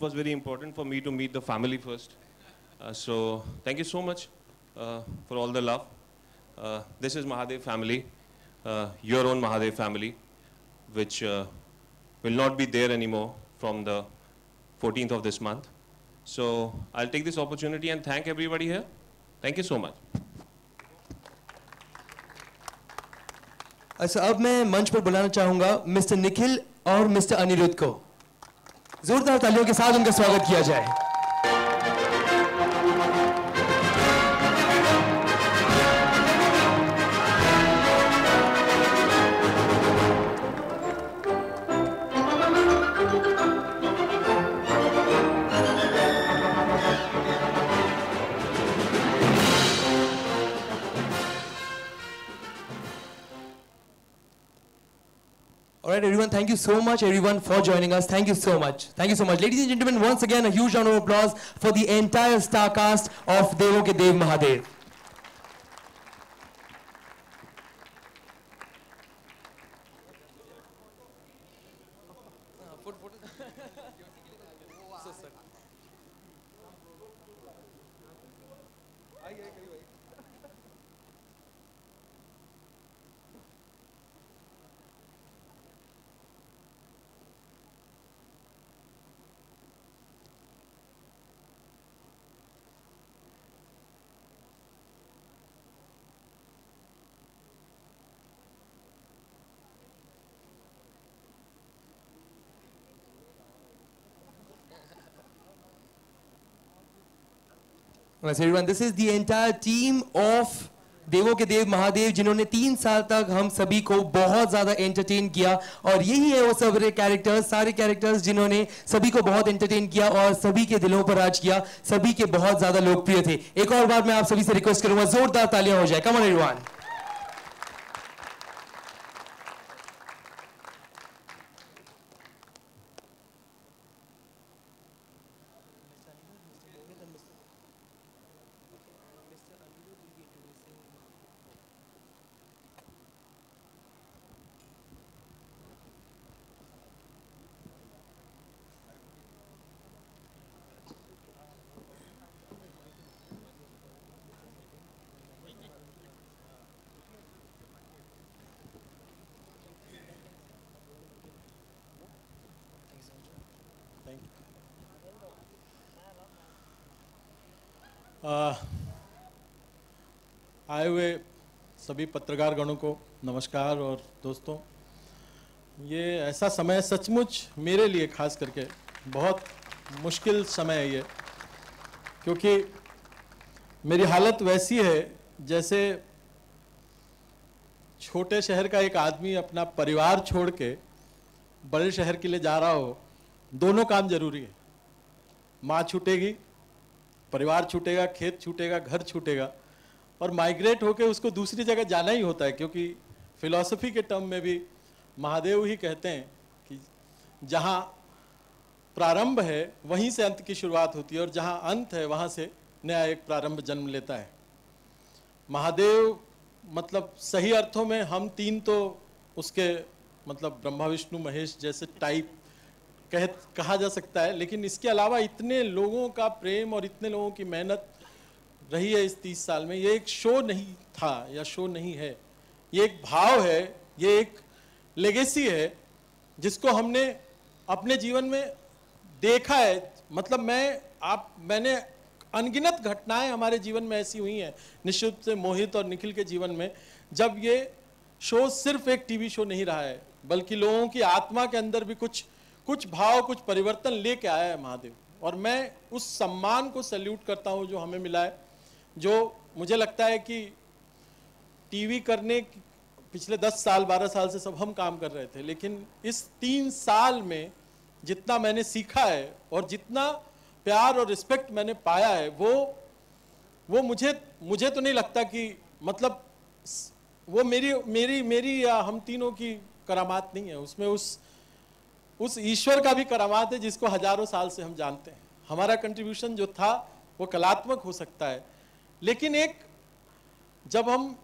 was very important for me to meet the family first. So thank you so much for all the love. This is Mahadev family, your own Mahadev family, which will not be there anymore from the 14th of this month. So I'll take this opportunity and thank everybody here. Thank you so much. अच्छा, अब मैं मंच पर बुलाना चाहूंगा mister Nikhil और mister Anirudh को। जोरदार तालियों के साथ उनका स्वागत किया जाए। All right, everyone, thank you so much, everyone, for joining us. Thank you so much. Thank you so much. Ladies and gentlemen, once again, a huge round of applause for the entire star cast of Devo Ke Dev Mahadev. Yes, everyone, this is the entire team of देवों के देव महादेव, जिन्होंने 3 साल तक हम सभी को बहुत ज्यादा एंटरटेन किया, और यही है वो सारे कैरेक्टर्स जिन्होंने सभी को बहुत एंटरटेन किया और सभी के दिलों पर राज किया, सभी के बहुत ज्यादा लोकप्रिय थे। एक और बार मैं आप सभी से रिक्वेस्ट करूंगा, जोरदार तालियां हो जाए। Come on everyone. आए हुए सभी पत्रकार गणों को नमस्कार। और दोस्तों, ये ऐसा समय सचमुच मेरे लिए खास करके बहुत मुश्किल समय है ये, क्योंकि मेरी हालत वैसी है जैसे छोटे शहर का एक आदमी अपना परिवार छोड़ के बड़े शहर के लिए जा रहा हो। दोनों काम जरूरी है, माँ छूटेगी, परिवार छूटेगा, खेत छूटेगा, घर छूटेगा, और माइग्रेट होके उसको दूसरी जगह जाना ही होता है। क्योंकि फिलॉसफी के टर्म में भी महादेव ही कहते हैं कि जहाँ प्रारंभ है वहीं से अंत की शुरुआत होती है, और जहाँ अंत है वहाँ से नया एक प्रारंभ जन्म लेता है। महादेव मतलब सही अर्थों में हम तीन तो उसके मतलब ब्रह्मा विष्णु महेश जैसे टाइप कहा जा सकता है, लेकिन इसके अलावा इतने लोगों का प्रेम और इतने लोगों की मेहनत रही है इस 30 साल में। ये एक शो नहीं था या शो नहीं है, ये एक भाव है, ये एक लेगेसी है जिसको हमने अपने जीवन में देखा है। मतलब मैंने अनगिनत घटनाएं हमारे जीवन में ऐसी हुई हैं, निश्चित रूप से मोहित और निखिल के जीवन में, जब ये शो सिर्फ एक टीवी शो नहीं रहा है, बल्कि लोगों की आत्मा के अंदर भी कुछ भाव, कुछ परिवर्तन लेके आया है महादेव। और मैं उस सम्मान को सैल्यूट करता हूं जो हमें मिला है, जो मुझे लगता है कि टीवी करने पिछले 10 साल 12 साल से सब हम काम कर रहे थे, लेकिन इस 3 साल में जितना मैंने सीखा है और जितना प्यार और रिस्पेक्ट मैंने पाया है, वो मुझे तो नहीं लगता कि मतलब वो मेरी या हम तीनों की करामात नहीं है, उसमें उस ईश्वर का भी करामात है जिसको हजारों साल से हम जानते हैं। हमारा कंट्रीब्यूशन जो था वो कलात्मक हो सकता है, लेकिन जब हम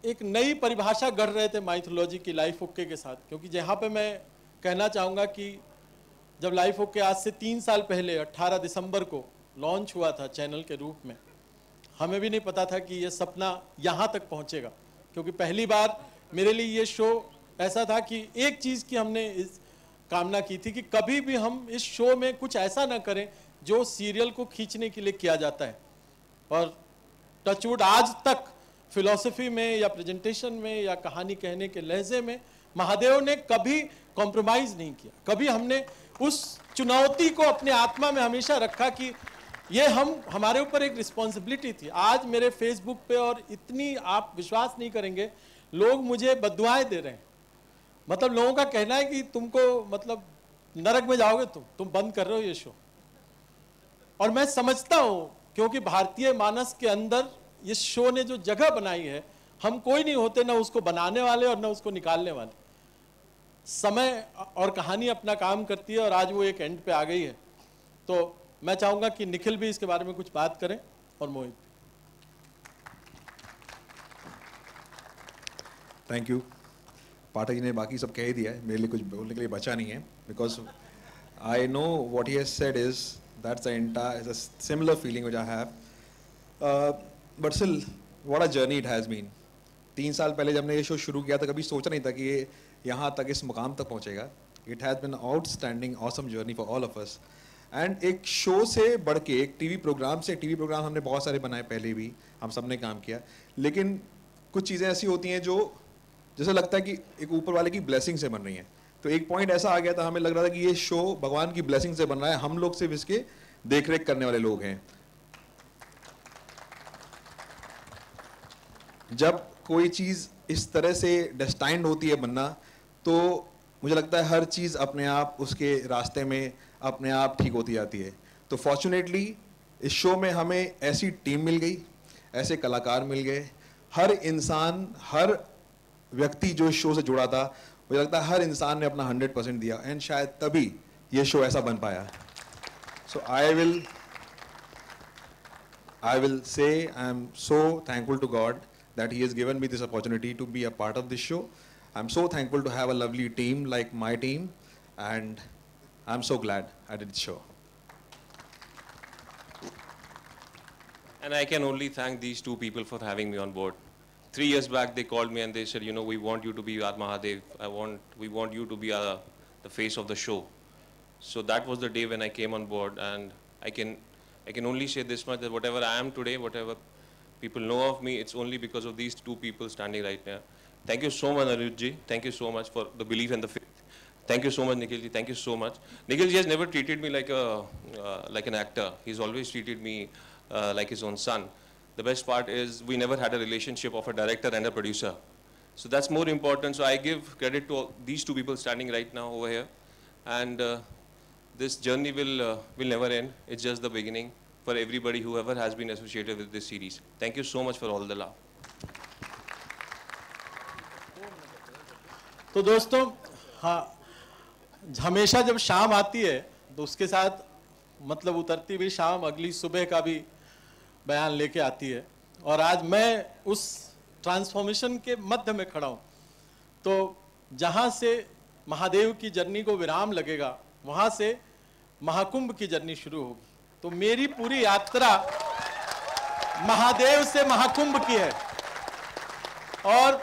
एक नई परिभाषा गढ़ रहे थे माइथोलॉजी की लाइफ ओके के साथ, क्योंकि जहाँ पे मैं कहना चाहूँगा कि जब लाइफ ओके आज से 3 साल पहले 18 दिसंबर को लॉन्च हुआ था चैनल के रूप में, हमें भी नहीं पता था कि ये सपना यहाँ तक पहुँचेगा, क्योंकि पहली बार मेरे लिए ये शो ऐसा था कि एक चीज़ की हमने इस कामना की थी कि कभी भी हम इस शो में कुछ ऐसा ना करें जो सीरियल को खींचने के लिए किया जाता है। और टचवुड आज तक फिलॉसफी में या प्रेजेंटेशन में या कहानी कहने के लहजे में महादेव ने कभी कॉम्प्रोमाइज़ नहीं किया। कभी हमने उस चुनौती को अपने आत्मा में हमेशा रखा कि ये हमारे ऊपर एक रिस्पॉन्सिबिलिटी थी। आज मेरे फेसबुक पे और इतनी, आप विश्वास नहीं करेंगे, लोग मुझे बद्दुआएं दे रहे हैं। मतलब लोगों का कहना है कि तुमको मतलब नरक में जाओगे तुम बंद कर रहे हो ये शो। और मैं समझता हूँ, क्योंकि भारतीय मानस के अंदर इस शो ने जो जगह बनाई है, हम कोई नहीं होते ना उसको बनाने वाले और ना उसको निकालने वाले। समय और कहानी अपना काम करती है और आज वो एक एंड पे आ गई है। तो मैं चाहूँगा कि निखिल भी इसके बारे में कुछ बात करें और मोहित। Thank you. पाठक जी ने बाकी सब कह ही दिया है, मेरे लिए कुछ बोलने के लिए बचा नहीं है, because I know what he has said is that's a similar feeling which I have, but still what a journey it has been. 3 साल पहले जब मैंने ये शो शुरू किया था, कभी सोचा नहीं था कि ये यहाँ तक, इस मुकाम तक पहुँचेगा। It has been outstanding awesome journey for all of us. And एक शो से बढ़ के एक टीवी प्रोग्राम हमने बहुत सारे बनाए, पहले भी हम सब ने काम किया, लेकिन कुछ चीज़ें ऐसी होती हैं जो जैसे लगता है कि एक ऊपर वाले की ब्लेसिंग से बन रही हैं। तो एक पॉइंट ऐसा आ गया था, हमें लग रहा था कि ये शो भगवान की ब्लेसिंग से बन रहा है, हम लोग सिर्फ इसके देख रेख करने वाले लोग हैं। जब कोई चीज़ इस तरह से डेस्टाइंड होती है बनना, तो मुझे लगता है हर चीज़ अपने आप उसके रास्ते में अपने आप ठीक होती जाती है। तो फॉर्चुनेटली इस शो में हमें ऐसी टीम मिल गई, ऐसे कलाकार मिल गए, हर इंसान, हर व्यक्ति जो इस शो से जुड़ा था, मुझे लगता है हर इंसान ने अपना 100% दिया, एंड शायद तभी ये शो ऐसा बन पाया। सो I will say I am so thankful to God that he has given me this opportunity to be a part of this show. I'm so thankful to have a lovely team like my team, and I'm so glad I did this show. And I can only thank these two people for having me on board. 3 years back, they called me and they said, you know, we want you to be our Mahadev. We want you to be the face of the show. So that was the day when I came on board, and I can only say this much, that whatever I am today, whatever people know of me, it's only because of these two people standing right now. Thank you so much, Anirudh ji. Thank you so much for the belief and the faith. Thank you so much, Nikhil ji. Thank you so much. Nikhil ji has never treated me like an actor. He's always treated me like his own son. The best part is we never had a relationship of a director and a producer. So that's more important. So I give credit to these two people standing right now over here. And this journey will never end. It's just the beginning for everybody, whoever has been associated with this series. Thank you so much for all the love. तो दोस्तों, हाँ, हमेशा जब शाम आती है तो उसके साथ मतलब उतरती हुई शाम अगली सुबह का भी बयान लेके आती है। और आज मैं उस ट्रांसफॉर्मेशन के मध्य में खड़ा हूँ। तो जहाँ से महादेव की जर्नी को विराम लगेगा, वहाँ से महाकुंभ की जर्नी शुरू होगी। तो मेरी पूरी यात्रा महादेव से महाकुंभ की है, और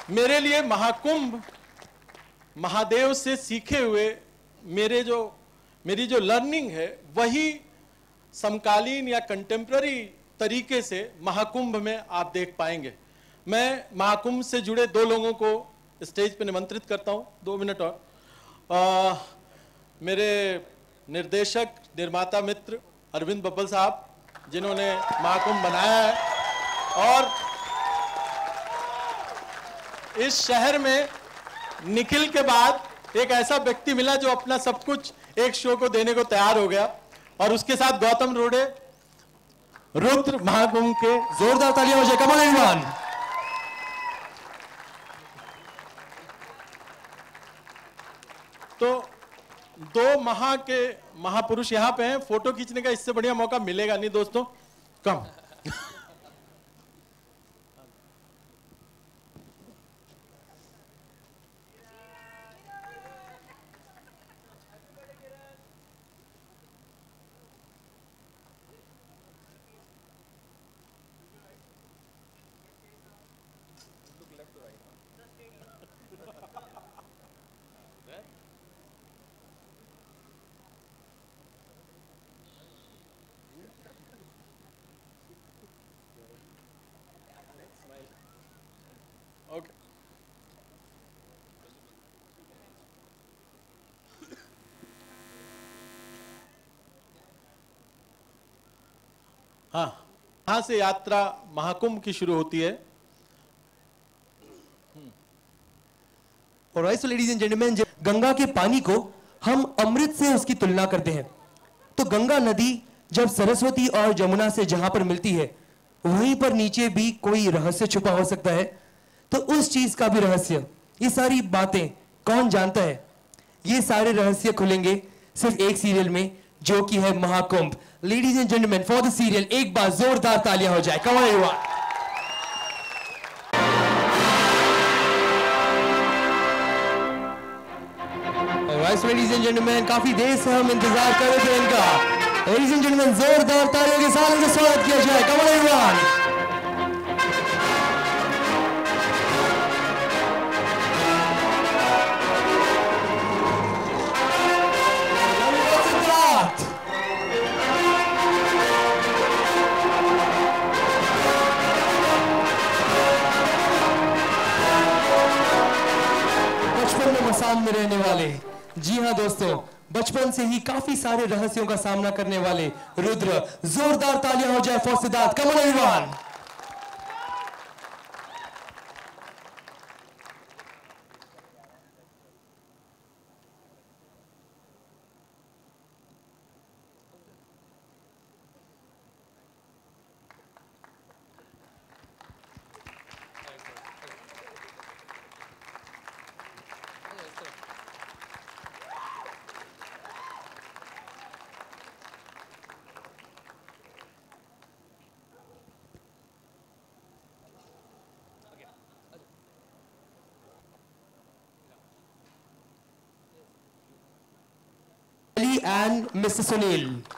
मेरे लिए महाकुंभ महादेव से सीखे हुए मेरी जो लर्निंग है, वही समकालीन या कंटेम्प्ररी तरीके से महाकुंभ में आप देख पाएंगे। मैं महाकुंभ से जुड़े 2 लोगों को स्टेज पे निमंत्रित करता हूं, 2 मिनट और। मेरे निर्देशक निर्माता मित्र अरविंद बब्बल साहब, जिन्होंने महाकुंभ बनाया है, और इस शहर में निखिल के बाद एक ऐसा व्यक्ति मिला जो अपना सब कुछ एक शो को देने को तैयार हो गया, और उसके साथ गौतम रोड़े, रुद्र महाकुंभ के। जोरदार तालियां हो जाए, कम ऑन एवरीवन। तो 2 महापुरुष यहाँ पे हैं। फोटो खींचने का इससे बढ़िया मौका मिलेगा नहीं दोस्तों। कम हाँ, यहाँ से यात्रा महाकुंभ की शुरू होती है। Alright, so ladies and gentlemen, जब गंगा के पानी को हम अमृत से उसकी तुलना करते हैं, तो गंगा नदी जब सरस्वती और जमुना से जहां पर मिलती है, वहीं पर नीचे भी कोई रहस्य छुपा हो सकता है। तो उस चीज का भी रहस्य, ये सारी बातें कौन जानता है? ये सारे रहस्य खुलेंगे सिर्फ एक सीरियल में, जो कि है Mahakumbh. Ladies and gentleman, for the serial एक बार जोरदार तालियां हो जाए। Come on everyone. Alright ladies and gentleman, काफी देर से हम इंतजार कर रहे थे इनका। लेडीज एंड जेंटलमैन, जोरदार तालियों के साथ इनका स्वागत किया जाए। Come on everyone. में रहने वाले, जी हाँ दोस्तों, बचपन से ही काफी सारे रहस्यों का सामना करने वाले रुद्र, जोरदार तालियां हो जाए for Siddharth. Come on everyone. and Mr. Sunil.